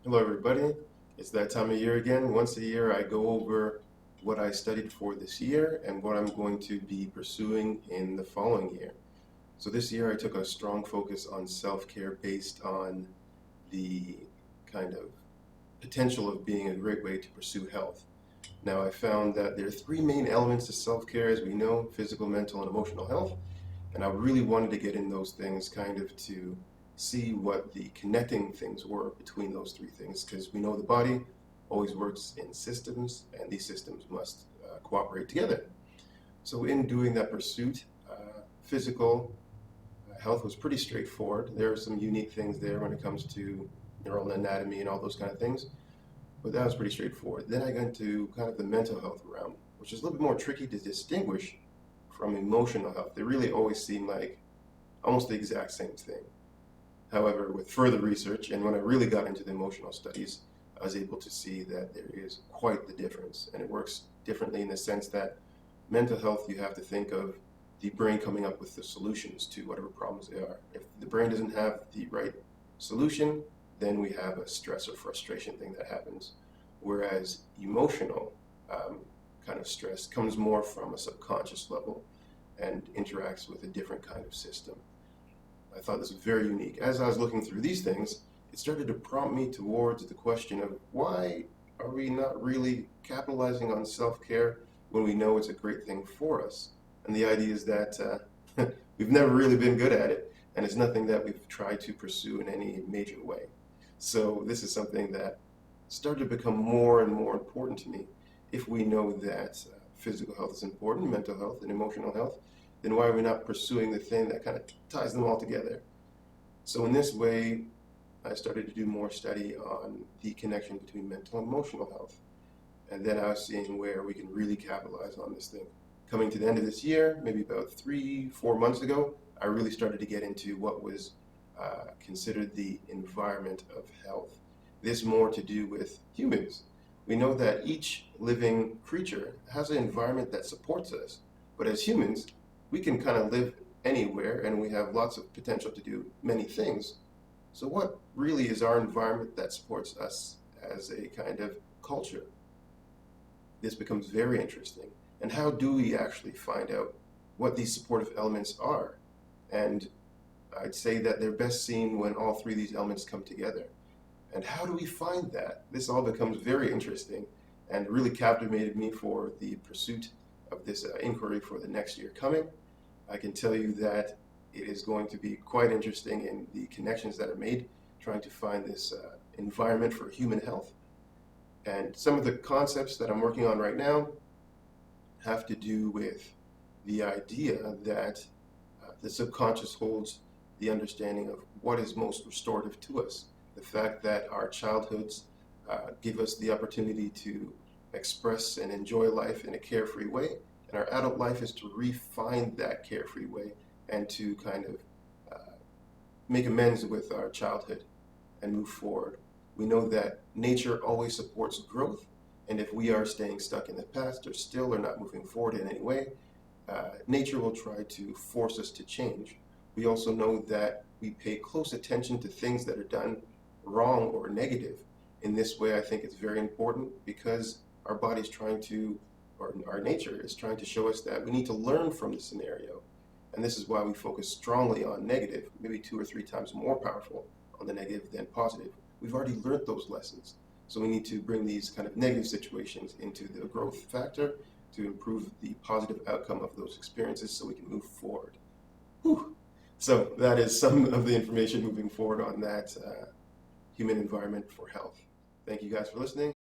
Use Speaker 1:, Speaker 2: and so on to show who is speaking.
Speaker 1: Hello, everybody. It's that time of year again. Once a year, I go over what I studied for this year and what I'm going to be pursuing in the following year. So this year, I took a strong focus on self-care based on the kind of potential of being a great way to pursue health. Now, I found that there are three main elements to self-care, as we know: physical, mental, and emotional health. And I really wanted to get in those things kind of to see what the connecting things were between those three things, because we know the body always works in systems, and these systems must cooperate together. So in doing that pursuit, physical health was pretty straightforward. There are some unique things there when it comes to neural anatomy and all those kind of things, but that was pretty straightforward. Then I got into kind of the mental health realm, which is a little bit more tricky to distinguish from emotional health. They really always seem like almost the exact same thing. However, with further research, and when I really got into the emotional studies, I was able to see that there is quite the difference, and it works differently in the sense that mental health, you have to think of the brain coming up with the solutions to whatever problems they are. If the brain doesn't have the right solution, then we have a stress or frustration thing that happens. Whereas emotional kind of stress comes more from a subconscious level and interacts with a different kind of system. I thought this was very unique. As I was looking through these things, it started to prompt me towards the question of why are we not really capitalizing on self-care when we know it's a great thing for us? And the idea is that we've never really been good at it, and it's nothing that we've tried to pursue in any major way. So this is something that started to become more and more important to me. If we know that physical health is important, mental health and emotional health, then why are we not pursuing the thing that kind of ties them all together? So in this way, I started to do more study on the connection between mental and emotional health. And then I was seeing where we can really capitalize on this thing. Coming to the end of this year, maybe about 3-4 months ago, I really started to get into what was considered the environment of health. This more to do with humans. We know that each living creature has an environment that supports us, but as humans, we can kind of live anywhere and we have lots of potential to do many things. So what really is our environment that supports us as a kind of culture? This becomes very interesting. And how do we actually find out what these supportive elements are? And I'd say that they're best seen when all three of these elements come together. And how do we find that? This all becomes very interesting and really captivated me for the pursuit of this inquiry for the next year coming. I can tell you that it is going to be quite interesting in the connections that are made, trying to find this environment for human health. And some of the concepts that I'm working on right now have to do with the idea that the subconscious holds the understanding of what is most restorative to us. The fact that our childhoods give us the opportunity to express and enjoy life in a carefree way, and our adult life is to refine that carefree way and to kind of make amends with our childhood and move forward. We know that nature always supports growth, and if we are staying stuck in the past or still are not moving forward in any way, nature will try to force us to change. We also know that we pay close attention to things that are done wrong or negative. In this way, I think it's very important because our body's trying to, or our nature is trying to show us that we need to learn from the scenario. And this is why we focus strongly on negative, maybe 2 or 3 times more powerful on the negative than positive. We've already learned those lessons. So we need to bring these kind of negative situations into the growth factor to improve the positive outcome of those experiences so we can move forward. Whew. So that is some of the information moving forward on that human environment for health. Thank you guys for listening.